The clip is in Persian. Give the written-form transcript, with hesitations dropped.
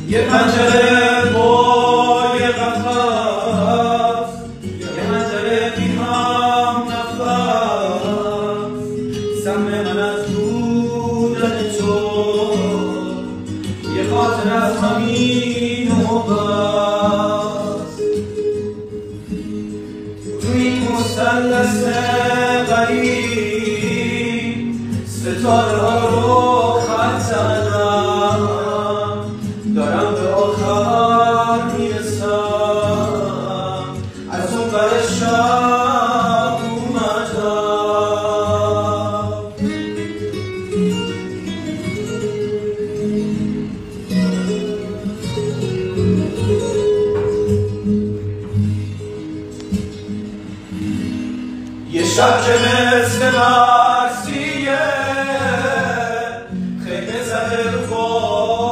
یه پنجره با یه قفص، یه پنجره بی هم نفس، سم من از بودن تو، یه خاطر از همین و بس. روی این مثلث غریب ستاره ها رو خط زدم، دارم به آخر میرسم، از اون بر شب اومدم. یه شب که مثل من